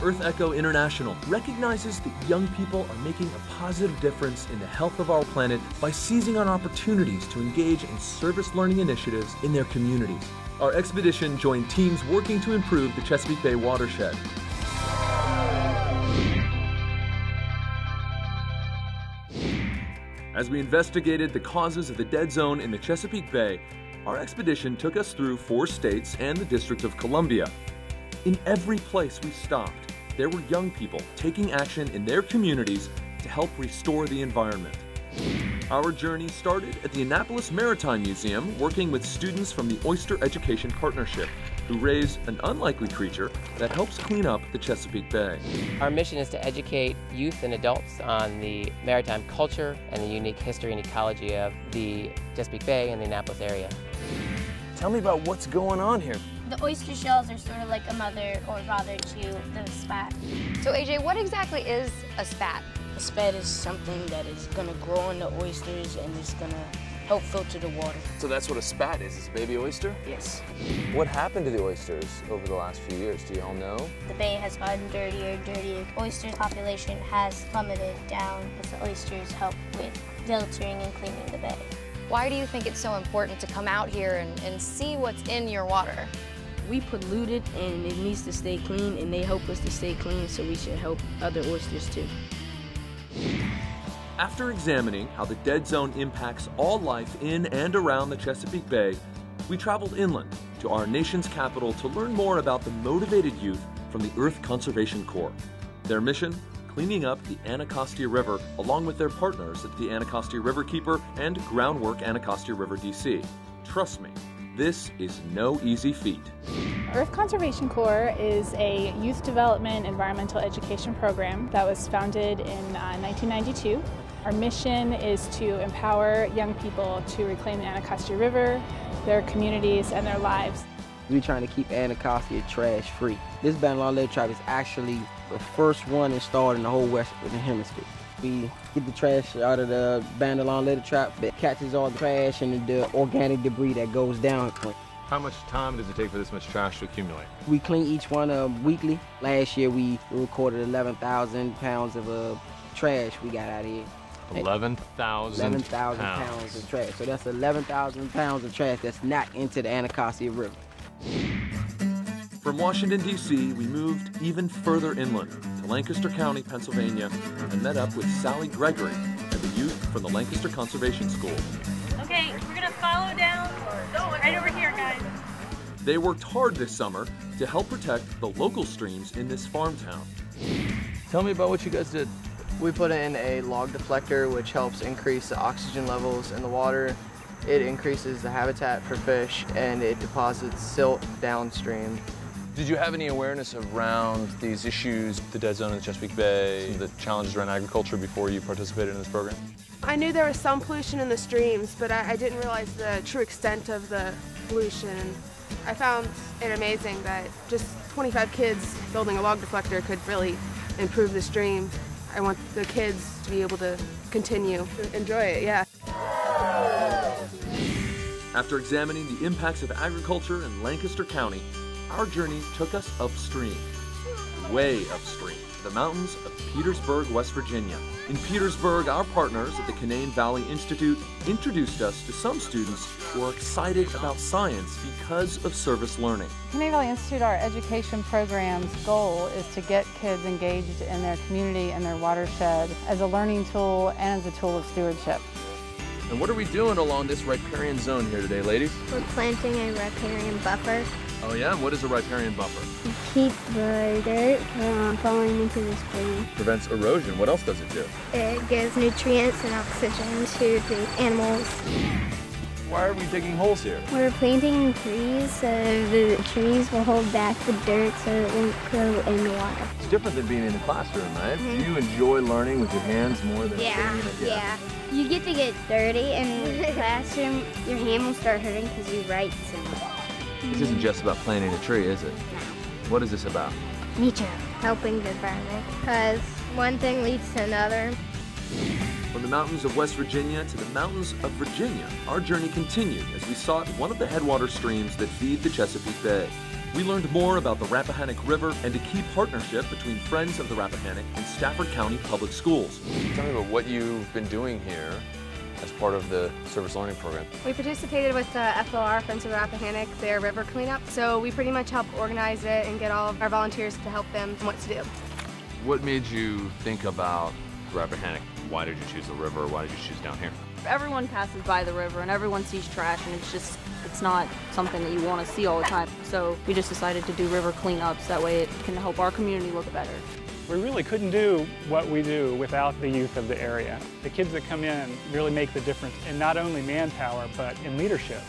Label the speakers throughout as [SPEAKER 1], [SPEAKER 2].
[SPEAKER 1] Earth Echo International recognizes that young people are making a positive difference in the health of our planet by seizing on opportunities to engage in service learning initiatives in their communities. Our expedition joined teams working to improve the Chesapeake Bay watershed. As we investigated the causes of the dead zone in the Chesapeake Bay, our expedition took us through 4 states and the District of Columbia. In every place we stopped, there were young people taking action in their communities to help restore the environment. Our journey started at the Annapolis Maritime Museum, working with students from the Oyster Education Partnership, who raise an unlikely creature that helps clean up the Chesapeake Bay.
[SPEAKER 2] Our mission is to educate youth and adults on the maritime culture and the unique history and ecology of the Chesapeake Bay and the Annapolis area.
[SPEAKER 3] Tell me about what's going on here.
[SPEAKER 4] The oyster shells are sort of like a mother or father to the spat.
[SPEAKER 5] So AJ, what exactly is a spat?
[SPEAKER 6] A spat is something that is gonna grow on the oysters and it's gonna help filter the water.
[SPEAKER 3] So that's what a spat is, it's a baby oyster?
[SPEAKER 6] Yes.
[SPEAKER 3] What happened to the oysters over the last few years? Do you all know?
[SPEAKER 4] The bay has gotten dirtier and dirtier. Oyster population has plummeted down as the oysters help with filtering and cleaning the bay.
[SPEAKER 5] Why do you think it's so important to come out here and see what's in your water?
[SPEAKER 6] We pollute it and it needs to stay clean and they help us to stay clean, so we should help other oysters too.
[SPEAKER 1] After examining how the dead zone impacts all life in and around the Chesapeake Bay, we traveled inland to our nation's capital to learn more about the motivated youth from the Earth Conservation Corps. Their mission? Cleaning up the Anacostia River along with their partners at the Anacostia Riverkeeper and Groundwork Anacostia River DC. Trust me, this is no easy feat.
[SPEAKER 7] Earth Conservation Corps is a youth development environmental education program that was founded in 1992. Our mission is to empower young people to reclaim the Anacostia River, their communities, and their lives.
[SPEAKER 8] We're trying to keep Anacostia trash free. This Bandalon Litter Trap is actually the first one installed in the whole Western Hemisphere. We get the trash out of the Bandalon Litter Trap that catches all the trash and the organic debris that goes down.
[SPEAKER 9] How much time does it take for this much trash to accumulate?
[SPEAKER 8] We clean each one weekly. Last year we recorded 11,000 pounds of trash we got out of here.
[SPEAKER 9] 11,000
[SPEAKER 8] pounds of trash. So that's 11,000 pounds of trash that's not into the Anacostia River.
[SPEAKER 1] From Washington, D.C., we moved even further inland to Lancaster County, Pennsylvania, and met up with Sally Gregory and the youth from the Lancaster Conservation School.
[SPEAKER 10] Okay, we're gonna follow down right over here, guys.
[SPEAKER 1] They worked hard this summer to help protect the local streams in this farm town.
[SPEAKER 3] Tell me about what you guys did.
[SPEAKER 11] We put in a log deflector, which helps increase the oxygen levels in the water. It increases the habitat for fish, and it deposits silt downstream.
[SPEAKER 3] Did you have any awareness around these issues, the dead zone in the Chesapeake Bay, the challenges around agriculture before you participated in this program?
[SPEAKER 12] I knew there was some pollution in the streams, but I didn't realize the true extent of the pollution. I found it amazing that just 25 kids building a log deflector could really improve the stream. I want the kids to be able to continue to enjoy it, yeah.
[SPEAKER 1] After examining the impacts of agriculture in Lancaster County, our journey took us upstream, way upstream, to the mountains of Petersburg, West Virginia. In Petersburg, our partners at the Canaan Valley Institute introduced us to some students who are excited about science because of service learning.
[SPEAKER 13] Canaan Valley Institute, our education program's goal is to get kids engaged in their community and their watershed as a learning tool and as a tool of stewardship.
[SPEAKER 3] And what are we doing along this riparian zone here today, ladies?
[SPEAKER 4] We're planting a riparian buffer.
[SPEAKER 3] Oh yeah? What is a riparian buffer?
[SPEAKER 4] Keep the dirt from falling into the stream.
[SPEAKER 3] Prevents erosion. What else does it do?
[SPEAKER 4] It gives nutrients and oxygen to the animals.
[SPEAKER 3] Why are we digging holes here?
[SPEAKER 4] We're planting trees so the trees will hold back the dirt so it won't go in the water.
[SPEAKER 3] It's different than being in the classroom, right? Do you enjoy learning with your hands more than
[SPEAKER 4] Yeah.
[SPEAKER 14] You get to get dirty, and in the classroom, your hand will start hurting because you write so much.
[SPEAKER 3] This isn't just about planting a tree, is it?
[SPEAKER 14] No.
[SPEAKER 3] What is this about?
[SPEAKER 14] Nature.
[SPEAKER 4] Helping the environment, because one thing leads to another.
[SPEAKER 1] From the mountains of West Virginia to the mountains of Virginia, our journey continued as we sought one of the headwater streams that feed the Chesapeake Bay. We learned more about the Rappahannock River and a key partnership between Friends of the Rappahannock and Stafford County Public Schools.
[SPEAKER 3] Tell me about what you've been doing here as part of the service learning program.
[SPEAKER 15] We participated with the FOR, Friends of the Rappahannock, their river cleanup. So we pretty much helped organize it and get all of our volunteers to help them what to do.
[SPEAKER 9] What made you think about Rappahannock? Why did you choose the river? Why did you choose down here?
[SPEAKER 6] Everyone passes by the river and everyone sees trash, and it's not something that you want to see all the time. So we just decided to do river cleanups. That way it can help our community look better.
[SPEAKER 16] We really couldn't do what we do without the youth of the area. The kids that come in really make the difference in not only manpower, but in leadership.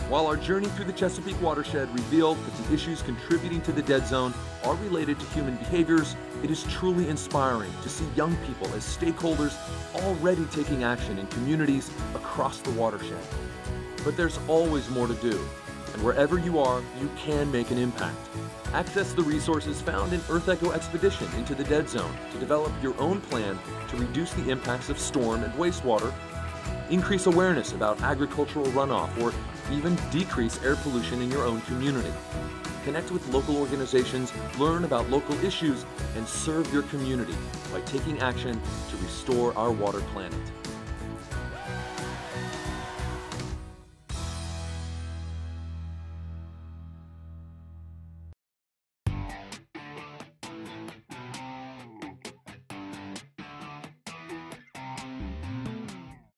[SPEAKER 1] While our journey through the Chesapeake watershed revealed that the issues contributing to the dead zone are related to human behaviors, it is truly inspiring to see young people as stakeholders already taking action in communities across the watershed. But there's always more to do, and wherever you are, you can make an impact. Access the resources found in Earth Echo Expedition into the Dead Zone to develop your own plan to reduce the impacts of storm and wastewater, increase awareness about agricultural runoff, or even decrease air pollution in your own community. Connect with local organizations, learn about local issues, and serve your community by taking action to restore our water planet.